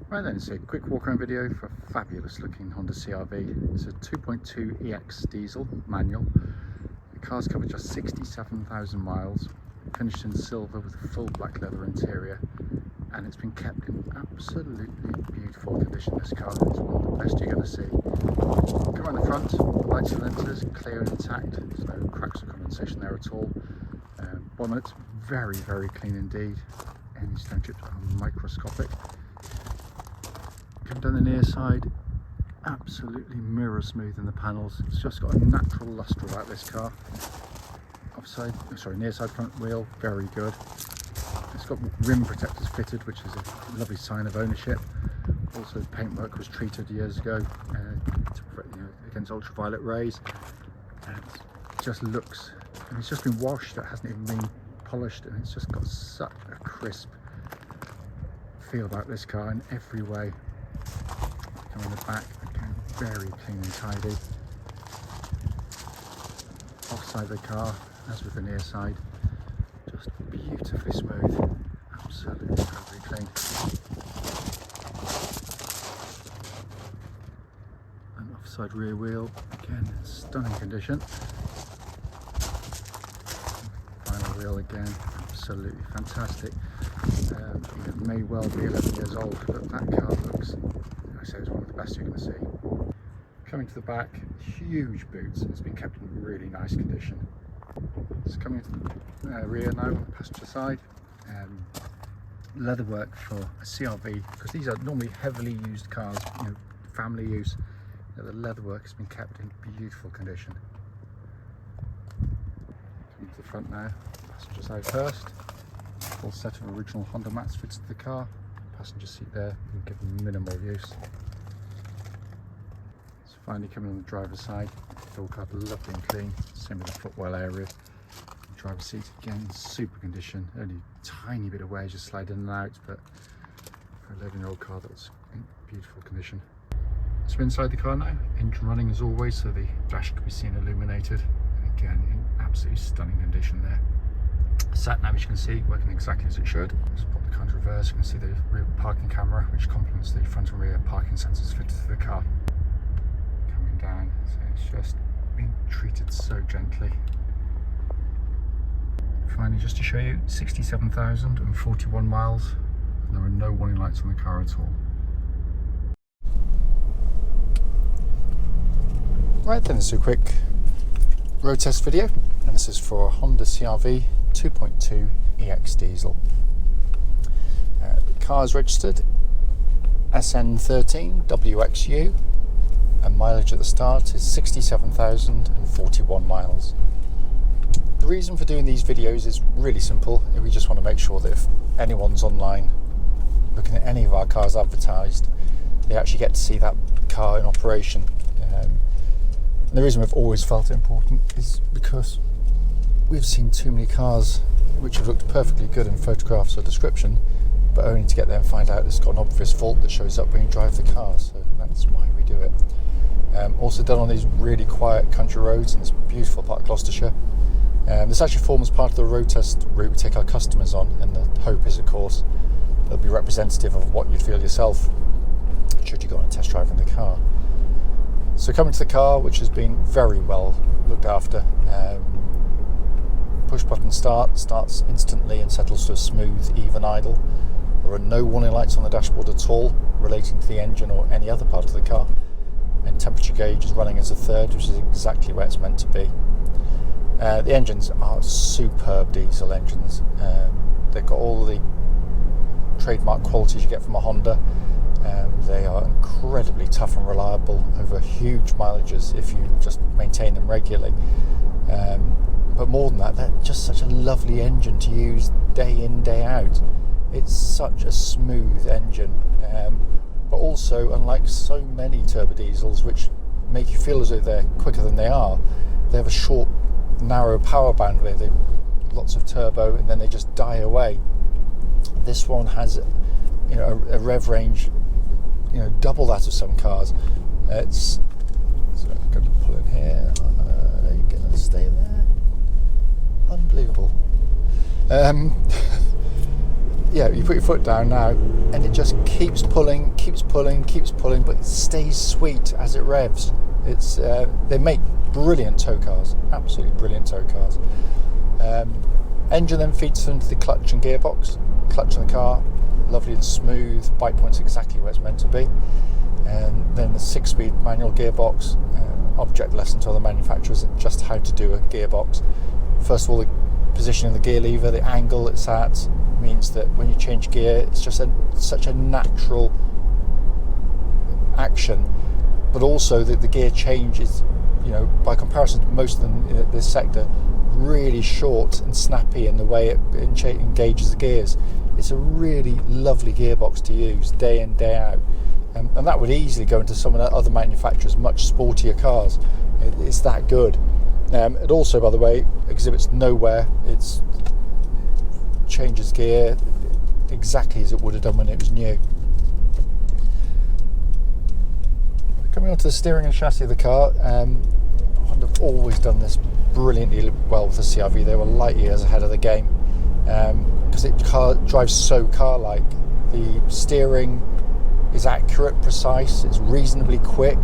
Right then, so a quick walk around video for a fabulous looking Honda CR-V. It's a 2.2 EX diesel manual. The car's covered just 67,000 miles, finished in silver with a full black leather interior, and it's been kept in absolutely beautiful condition. This car is one of the best you're going to see. Come around the front, the light cylinders clear and intact, there's no cracks or condensation there at all. Bonnet very clean indeed. Any stone chips are microscopic. Come down the near side, absolutely mirror smooth in the panels. It's just got a natural lustre about this car. Near side front wheel, very good. It's got rim protectors fitted, which is a lovely sign of ownership. Also, the paintwork was treated years ago against ultraviolet rays. And it just looks, and it's just been washed. It hasn't even been polished, and it's just got such a crisp feel about this car in every way. In the back, again, very clean and tidy. Offside of the car, as with the near side, just beautifully smooth, absolutely totally clean. And offside rear wheel, again, stunning condition. Final wheel again, absolutely fantastic. It may well be 11 years old, but that car looks, so it's one of the best you're going to see. Coming to the back, huge boots. It's been kept in really nice condition. It's coming to the rear now on the passenger side. Leatherwork for a CR-V, because these are normally heavily used cars, family use. The leatherwork has been kept in beautiful condition. Coming to the front now, passenger side first. Full set of original Honda mats fitted to the car. Passenger seat there, been given minimal use. So finally coming on the driver's side, door card lovely and clean, same with the footwell area. The driver's seat again in super condition, only a tiny bit of wear just slide in and out, but for an 11-year-old car that's in beautiful condition. So inside the car now, engine running as always, so the dash can be seen illuminated, and again in absolutely stunning condition there. Sat nav, as you can see, working exactly as it should. Just pop the car into reverse, you can see the rear parking camera, which complements the front and rear parking sensors fitted to the car. Coming down, so it's just been treated so gently. Finally, just to show you, 67,041 miles, and there are no warning lights on the car at all. Right then, this is a quick road test video, and this is for a Honda CR-V 2.2 EX diesel. The car is registered SN13WXU, and mileage at the start is 67,041 miles. The reason for doing these videos is really simple. We just want to make sure that if anyone's online looking at any of our cars advertised, they actually get to see that car in operation. The reason we've always felt it important is because we've seen too many cars which have looked perfectly good in photographs or description, but only to get there and find out it's got an obvious fault that shows up when you drive the car. So that's why we do it. Also done on these really quiet country roads in this beautiful part of Gloucestershire. This actually forms part of the road test route we take our customers on, and the hope is, of course, they'll be representative of what you'd feel yourself should you go on a test drive in the car. So coming to the car, which has been very well looked after, push button starts instantly and settles to a smooth, even idle. There are no warning lights on the dashboard at all relating to the engine or any other part of the car, and temperature gauge is running as a third, which is exactly where it's meant to be. The engines are superb diesel engines. They've got all the trademark qualities you get from a Honda. They are incredibly tough and reliable over huge mileages if you just maintain them regularly. But more than that, they're just such a lovely engine to use day in, day out. It's such a smooth engine, but also, unlike so many turbo diesels which make you feel as though they're quicker than they are, they have a short, narrow power band where they lots of turbo and then they just die away. This one has a rev range double that of some cars. So I'm going to pull in here. You're going to stay there. Unbelievable. yeah, you put your foot down now, and it just keeps pulling, but it stays sweet as it revs. It's they make brilliant tow cars, absolutely brilliant tow cars. Engine then feeds into the clutch and gearbox. Clutch in the car, lovely and smooth. Bite point's exactly where it's meant to be. And then the 6-speed manual gearbox. Object lesson to other manufacturers in just how to do a gearbox. First of all, the positioning of the gear lever, the angle it's at, means that when you change gear, it's just such a natural action. But also that the gear change is, by comparison to most of them in this sector, really short and snappy in the way it engages the gears. It's a really lovely gearbox to use day in, day out. And that would easily go into some of the other manufacturers' much sportier cars. It's that good. It also, by the way, exhibits no wear. It changes gear exactly as it would have done when it was new. Coming on to the steering and chassis of the car, Honda have always done this brilliantly well with the CR-V. They were light years ahead of the game because it drives so car-like. The steering is accurate, precise, it's reasonably quick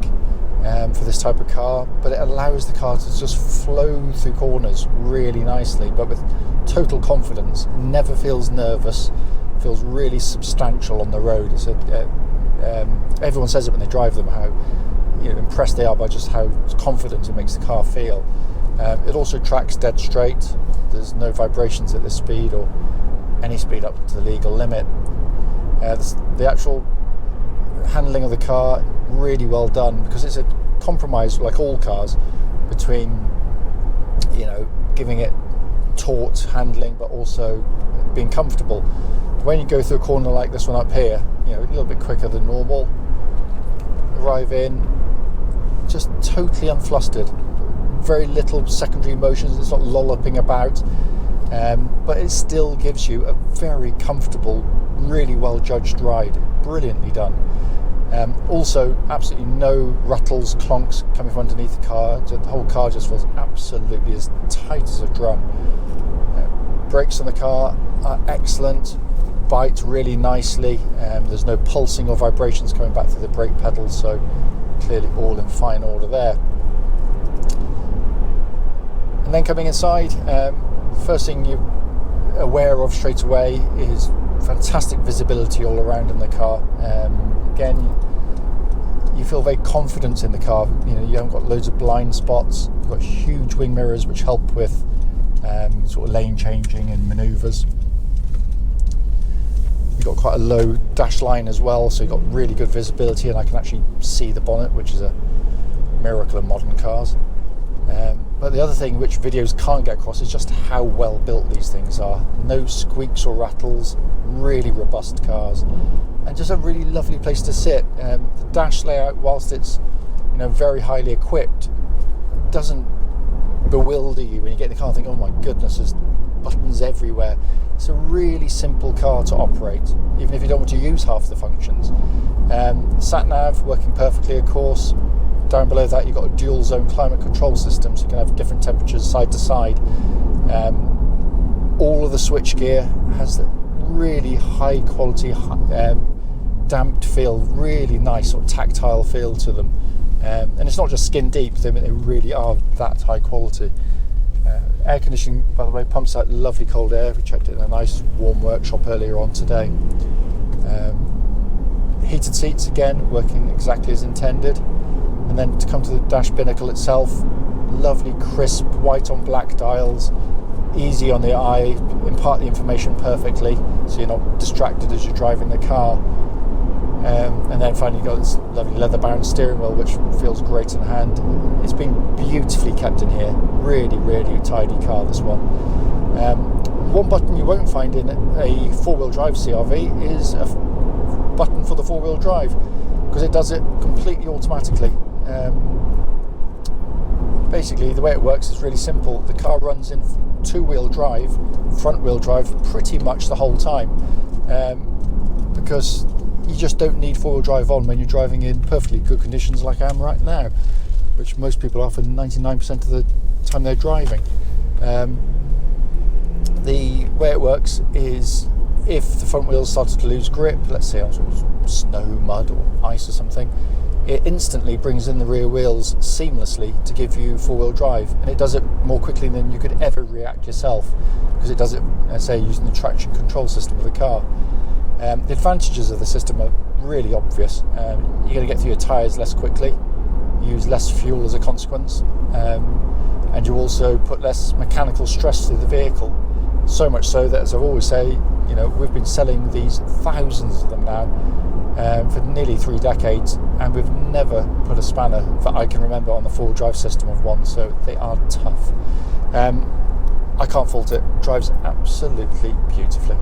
for this type of car, but it allows the car to just flow through corners really nicely, but with total confidence. Never feels nervous, feels really substantial on the road. It's everyone says it when they drive them, how impressed they are by just how confident it makes the car feel. It also tracks dead straight. There's no vibrations at this speed or any speed up to the legal limit. The actual handling of the car, really well done, because it's a compromise, like all cars, between giving it taut handling but also being comfortable. When you go through a corner like this one up here, a little bit quicker than normal, arrive in just totally unflustered, very little secondary motions. It's not lolloping about, but it still gives you a very comfortable, really well judged ride. Brilliantly done. Also, absolutely no rattles, clonks coming from underneath the car. The whole car just feels absolutely as tight as a drum. Brakes on the car are excellent, bite really nicely. There's no pulsing or vibrations coming back through the brake pedals, so clearly all in fine order there. And then coming inside, first thing you're aware of straight away is fantastic visibility all around in the car. Again, you feel very confident in the car. You haven't got loads of blind spots. You've got huge wing mirrors which help with sort of lane changing and manoeuvres. You've got quite a low dash line as well, so you've got really good visibility, and I can actually see the bonnet, which is a miracle in modern cars. But the other thing which videos can't get across is just how well built these things are. No squeaks or rattles, really robust cars, and just a really lovely place to sit. The dash layout, whilst it's very highly equipped, doesn't bewilder you when you get in the car and think, oh my goodness, there's buttons everywhere. It's a really simple car to operate, even if you don't want to use half the functions. Sat nav working perfectly, of course. Down below that you've got a dual zone climate control system, so you can have different temperatures side to side. All of the switch gear has that really high quality damped feel, really nice sort of tactile feel to them. And it's not just skin deep, they really are that high quality. Air conditioning, by the way, pumps out lovely cold air. We checked it in a nice warm workshop earlier on today. Heated seats, again, working exactly as intended. And then to come to the dash binnacle itself, lovely crisp white on black dials, easy on the eye, impart the information perfectly so you're not distracted as you're driving the car. And then finally you've got this lovely leather bound steering wheel which feels great in hand. It's been beautifully kept in here, really, really tidy car, this one. One button you won't find in a four-wheel drive CR-V is a button for the four-wheel drive, because it does it completely automatically. Basically the way it works is really simple. The car runs in two-wheel drive, front-wheel drive pretty much the whole time, because you just don't need four-wheel drive on when you're driving in perfectly good conditions like I am right now, which most people are for 99% of the time they're driving. The way it works is if the front wheels started to lose grip, let's say on sort of snow, mud or ice or something, it instantly brings in the rear wheels seamlessly to give you four-wheel drive, and it does it more quickly than you could ever react yourself, because it does it, let's say, using the traction control system of the car. The advantages of the system are really obvious. You're going to get through your tyres less quickly, use less fuel as a consequence, and you also put less mechanical stress through the vehicle. So much so that, as I always say, we've been selling these thousands of them now for nearly 3 decades, and we've never put a spanner that I can remember on the four-wheel drive system of one, so they are tough. I can't fault it. Drives absolutely beautifully.